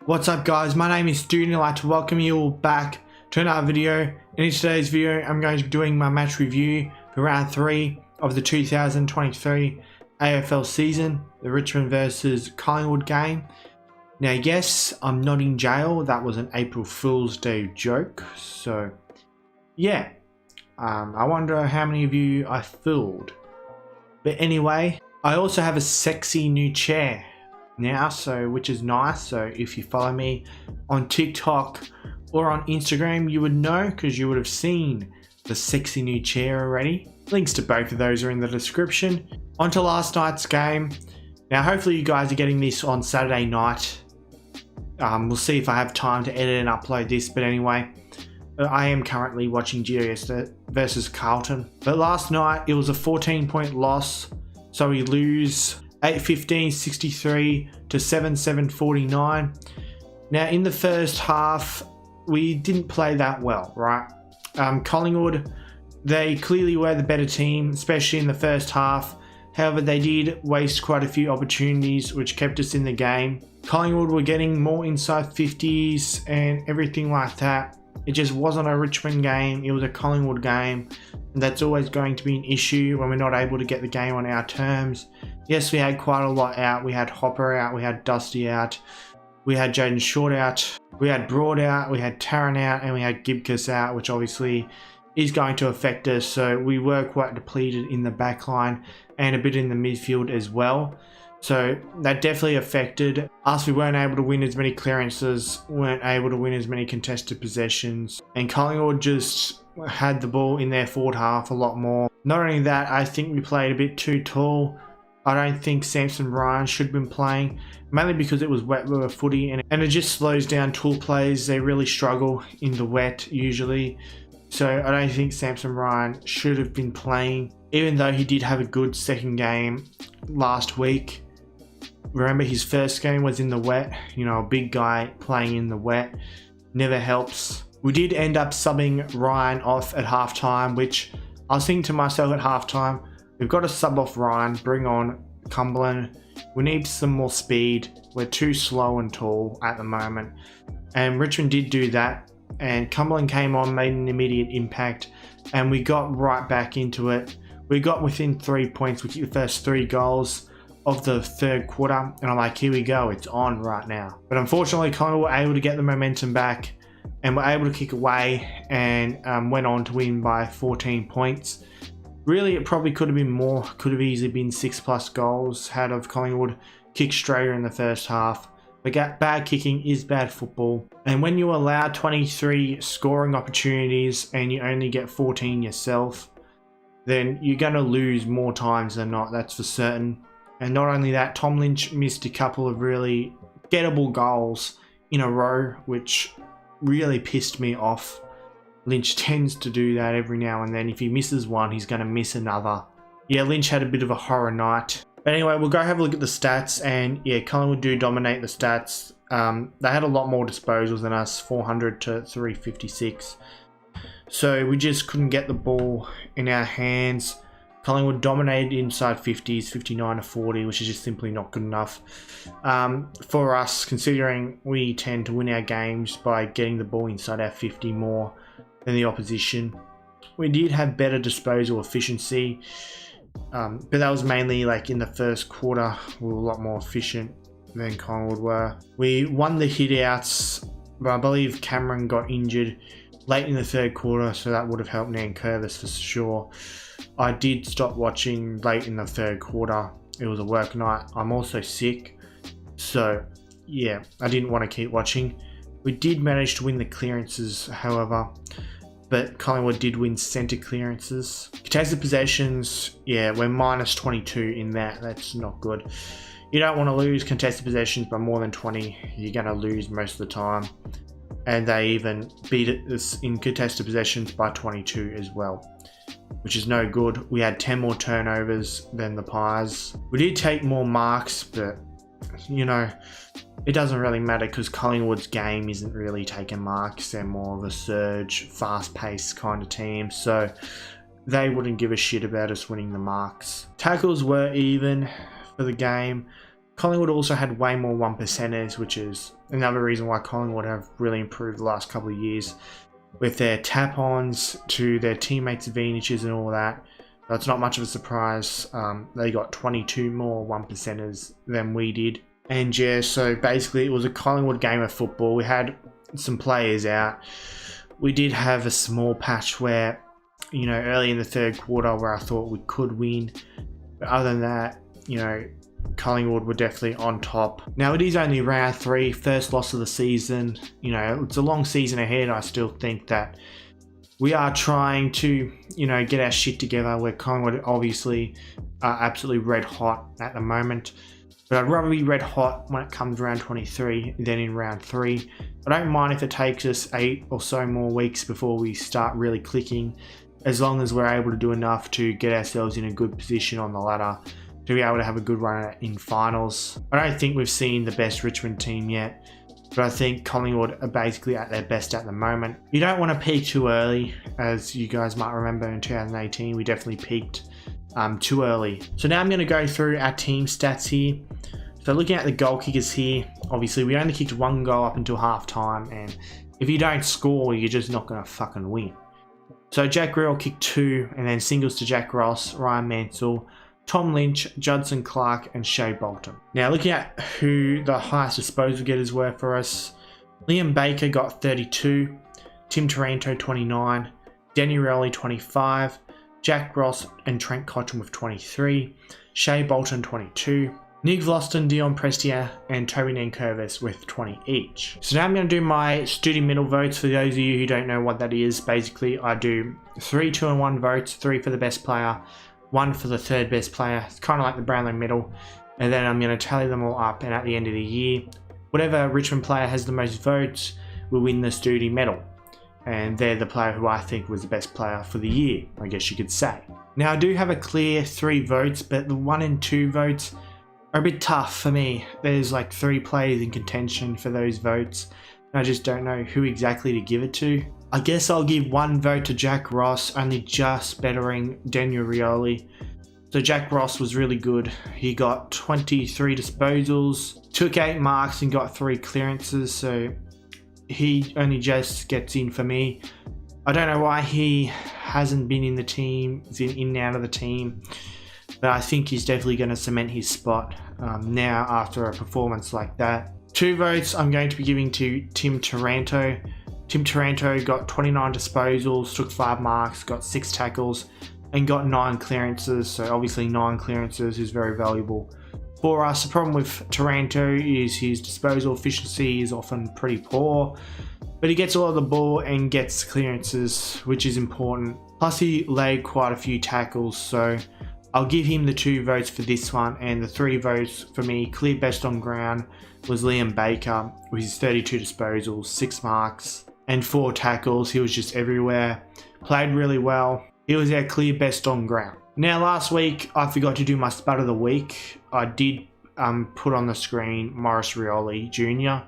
What's up guys, my name is Stoody and I'd like to welcome you all back to another video. In today's video I'm going to be doing my match review for round 3 of the 2023 AFL season, the Richmond versus Collingwood game. Now yes, I'm not in jail, that was an April Fool's Day joke, so yeah, I wonder how many of you I fooled. But anyway, I also have a sexy new chair now, so which is nice. So if you follow me on TikTok or on Instagram, you would know because you would have seen the sexy new chair already. Links to both of those are in the description. On to last night's game. Now hopefully you guys are getting this on Saturday night. We'll see if I have time to edit and upload this, but anyway, I am currently watching GS versus Carlton. But last night it was a 14-point loss, so we lose 8-15 63 to 7-7 49. Now in the first half we didn't play that well, right? Collingwood, they clearly were the better team, especially in the first half. However, they did waste quite a few opportunities which kept us in the game. Collingwood were getting more inside 50s and everything like that. It just wasn't a Richmond game, it was a Collingwood game. And that's always going to be an issue when we're not able to get the game on our terms. Yes, we had quite a lot out. We had Hopper out, we had Dusty out, we had Jaden Short out, we had Broad out, we had Tarrant out, and we had Gibcus out, which obviously is going to affect us. So we were quite depleted in the back line and a bit in the midfield as well. So that definitely affected us. We weren't able to win as many clearances, weren't able to win as many contested possessions, and Collingwood just had the ball in their forward half a lot more. Not only that, I think we played a bit too tall. I don't think Samson Ryan should have been playing, mainly because it was wet with a footy and it just slows down tool players. They really struggle in the wet usually. So I don't think Samson Ryan should have been playing, even though he did have a good second game last week. Remember, his first game was in the wet. You know, a big guy playing in the wet never helps. We did end up subbing Ryan off at halftime, which I was thinking to myself at halftime, we've got to sub off Ryan, bring on Cumberland. We need some more speed. We're too slow and tall at the moment. And Richmond did do that. And Cumberland came on, made an immediate impact. And we got right back into it. We got within 3 points with the first 3 goals of the third quarter. And I'm like, here we go. It's on right now. But unfortunately, Collingwood were able to get the momentum back. And were able to kick away and went on to win by 14 points. Really, it probably could have been more. Could have easily been 6+ goals had of Collingwood kicked straighter in the first half. But bad kicking is bad football. And when you allow 23 scoring opportunities and you only get 14 yourself, then you're going to lose more times than not, that's for certain. And not only that, Tom Lynch missed a couple of really gettable goals in a row, which really pissed me off. Lynch tends to do that every now and then. If he misses one, he's going to miss another. Yeah, Lynch had a bit of a horror night. But anyway, we'll go have a look at the stats. And yeah, Collingwood do dominate the stats. They had a lot more disposals than us, 400 to 356. So we just couldn't get the ball in our hands. Collingwood dominated inside 50s, 59 to 40, which is just simply not good enough for us, considering we tend to win our games by getting the ball inside our 50 more than the opposition. We did have better disposal efficiency, but that was mainly like in the first quarter. We were a lot more efficient than Collingwood were. We won the hit-outs, but I believe Cameron got injured late in the third quarter, so that would have helped Nankervis for sure. I did stop watching late in the third quarter. It was a work night. I'm also sick, so yeah, I didn't want to keep watching. We did manage to win the clearances, however, but Collingwood did win centre clearances. Contested possessions, yeah, we're minus 22 in that. That's not good. You don't want to lose contested possessions by more than 20. You're going to lose most of the time. And they even beat us in contested possessions by 22 as well, which is no good. We had 10 more turnovers than the Pies. We did take more marks, but you know, it doesn't really matter because Collingwood's game isn't really taking marks. They're more of a surge, fast-paced kind of team, so they wouldn't give a shit about us winning the marks. Tackles were even for the game. Collingwood also had way more 1%ers, which is another reason why Collingwood have really improved the last couple of years with their tap-ons to their teammates' advantages and all that. That's not much of a surprise. They got 22 more 1%ers than we did. And yeah, so basically it was a Collingwood game of football. We had some players out. We did have a small patch where, you know, early in the third quarter where I thought we could win. But other than that, you know, Collingwood were definitely on top. Now it is only round 3, first loss of the season. You know, it's a long season ahead. I still think that we are trying to, you know, get our shit together. Where Collingwood obviously are absolutely red hot at the moment. But I'd rather be red hot when it comes round 23 than in round 3. I don't mind if it takes us 8 or so more weeks before we start really clicking, as long as we're able to do enough to get ourselves in a good position on the ladder to be able to have a good run in finals. I don't think we've seen the best Richmond team yet, but I think Collingwood are basically at their best at the moment. You don't want to peak too early, as you guys might remember in 2018, we definitely peaked too early. So now I'm going to go through our team stats here. So looking at the goal kickers here, obviously we only kicked 1 goal up until half time, and if you don't score, you're just not going to fucking win. So Jack Greer kicked 2, and then singles to Jack Ross, Ryan Mansell, Tom Lynch, Judson Clark, and Shea Bolton. Now looking at who the highest disposal getters were for us, Liam Baker got 32, Tim Taranto 29, Danny Rioli 25, Jack Ross and Trent Cotton with 23, Shea Bolton 22, Nick Vlosten, Dion Prestia, and Toby Nankervis with 20 each. So now I'm going to do my Stoody middle votes. For those of you who don't know what that is, basically I do 3 2 and 1 votes, 3 for the best player, 1 for the third best player. It's kind of like the Brownlow medal. And then I'm going to tally them all up, and at the end of the year, whatever Richmond player has the most votes will win the Stoody medal. And they're the player who I think was the best player for the year, I guess you could say. Now I do have a clear 3 votes, but the 1 and 2 votes are a bit tough for me. There's like 3 players in contention for those votes. I just don't know who exactly to give it to. I guess I'll give 1 vote to Jack Ross, only just bettering Daniel Rioli. So Jack Ross was really good. He got 23 disposals, took 8 marks and got 3 clearances, so he only just gets in for me. I don't know why he hasn't been in the team, he's in and out of the team, but I think he's definitely going to cement his spot now after a performance like that. 2 votes I'm going to be giving to Tim Taranto. Tim Taranto got 29 disposals, took 5 marks, got 6 tackles, and got 9 clearances. So obviously 9 clearances is very valuable for us. The problem with Taranto is his disposal efficiency is often pretty poor, but he gets a lot of the ball and gets clearances, which is important. Plus he laid quite a few tackles, so I'll give him the 2 votes for this one, and the 3 votes for me, clear best on ground, was Liam Baker with his 32 disposals, 6 marks, and 4 tackles. He was just everywhere, played really well. He was our clear best on ground. Now last week, I forgot to do my spud of the week. I did put on the screen Maurice Rioli Jr.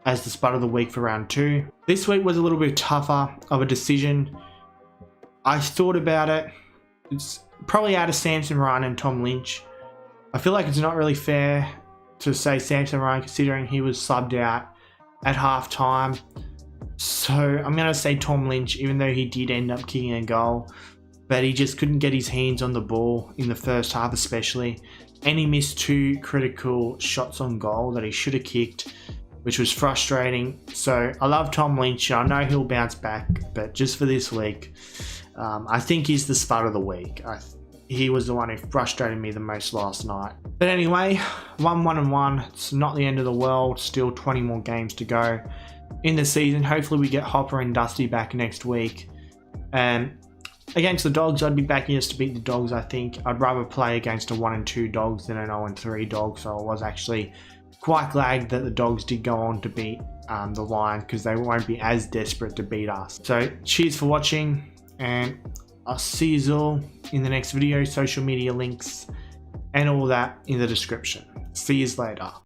as the spud of the week for round 2. This week was a little bit tougher of a decision. I thought about it. It's probably out of Samson Ryan and Tom Lynch. I feel like it's not really fair to say Samson Ryan considering he was subbed out at half time. So I'm going to say Tom Lynch, even though he did end up kicking a goal, but he just couldn't get his hands on the ball in the first half especially, and he missed 2 critical shots on goal that he should have kicked, which was frustrating. So I love Tom Lynch, I know he'll bounce back, but just for this week, I think he's the spud of the week. He was the one who frustrated me the most last night. But anyway, 1-1-1, it's not the end of the world, still 20 more games to go in the season. Hopefully we get Hopper and Dusty back next week. And against the Dogs, I'd be backing us to beat the Dogs, I think. I'd rather play against a 1-2 Dogs than an 0-3 Dogs, so I was actually quite glad that the Dogs did go on to beat the Lions, because they won't be as desperate to beat us. So cheers for watching, and I'll see you all in the next video. Social media links and all that in the description. See you later.